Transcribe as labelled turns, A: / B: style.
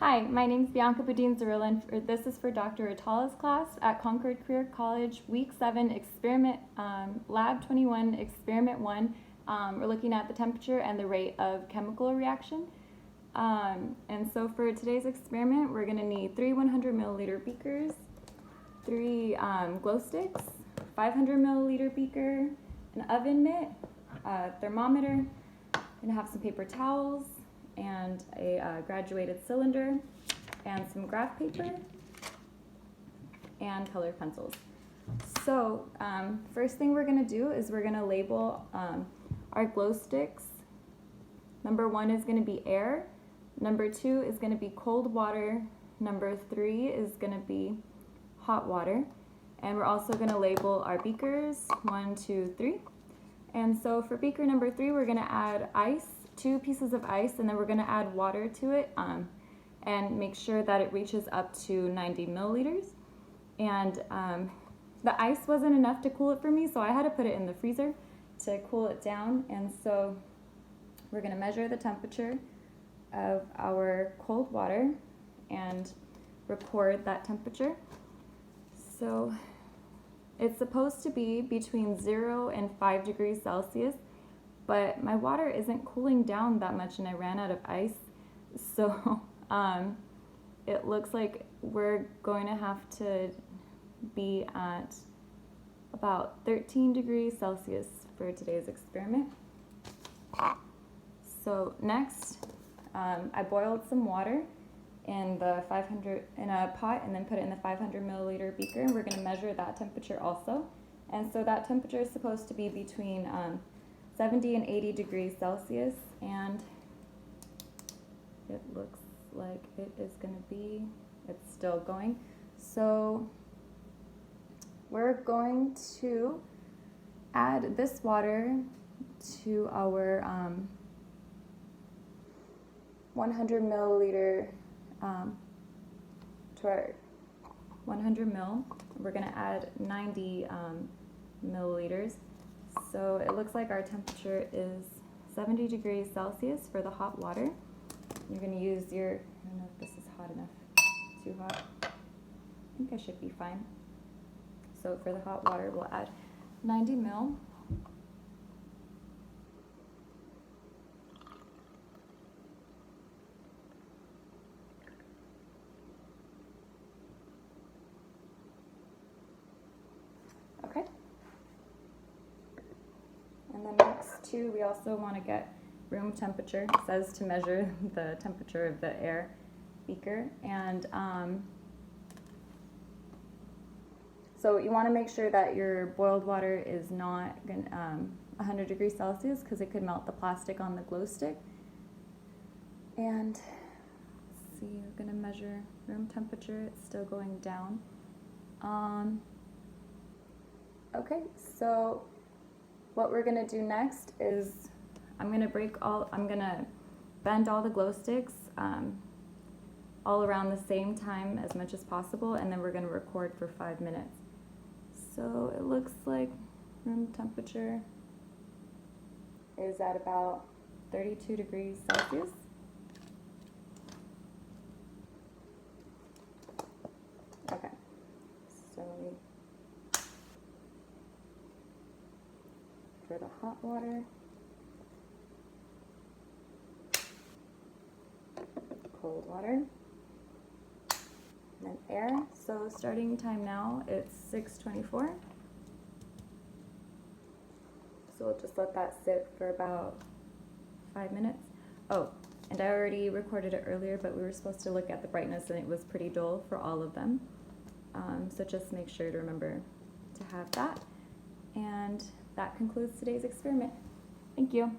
A: Hi, my name is Bianca Budin-Zarilla, and this is for Dr. Atala's class at Concord Career College, Week 7, Experiment, Lab 21, Experiment 1. We're looking at the temperature and the rate of chemical reaction. And so for today's experiment, we're going to need 3 100 milliliter beakers, 3 glow sticks, 500 milliliter beaker, an oven mitt, a thermometer, we're going to have some paper towels, and a graduated cylinder, and some graph paper, and colored pencils. So first thing we're going to do is we're going to label our glow sticks. Number 1 is going to be air, number 2 is going to be cold water, number 3 is going to be hot water, and we're also going to label our beakers 1, 2, 3. And so for beaker number 3, we're going to add ice, 2 pieces of ice, and then we're going to add water to it and make sure that it reaches up to 90 milliliters. And the ice wasn't enough to cool it for me, so I had to put it in the freezer to cool it down. And so we're going to measure the temperature of our cold water and record that temperature. So it's supposed to be between 0 and 5 degrees Celsius, but my water isn't cooling down that much and I ran out of ice. So it looks like we're going to have to be at about 13 degrees Celsius for today's experiment. So next, I boiled some water in a pot and then put it in the 500 milliliter beaker, and we're going to measure that temperature also. And so that temperature is supposed to be between 70 and 80 degrees Celsius, and it looks like it is going to be, it's still going. So we're going to add this water to our 100 milliliter, to our 100 mil. We're going to add 90 milliliters. So it looks like our temperature is 70 degrees Celsius for the hot water. You're going to use your, I don't know if this is hot enough, too hot. I think I should be fine. So for the hot water, we'll add 90 mil. Okay. And then next too, we also want to get room temperature. It says to measure the temperature of the air beaker, and so you want to make sure that your boiled water is not 100 degrees Celsius, because it could melt the plastic on the glow stick. And let's see, we're going to measure room temperature. It's still going down. Okay, so what we're going to do next is I'm going to bend all the glow sticks all around the same time as much as possible, and then we're going to record for 5 minutes. So it looks like room temperature is at about 32 degrees Celsius. Okay, so for the hot water, cold water, and then air. So starting time now, it's 6:24. So we'll just let that sit for about 5 minutes. Oh, and I already recorded it earlier, but we were supposed to look at the brightness and it was pretty dull for all of them. So just make sure to remember to have that. And that concludes today's experiment. Thank you.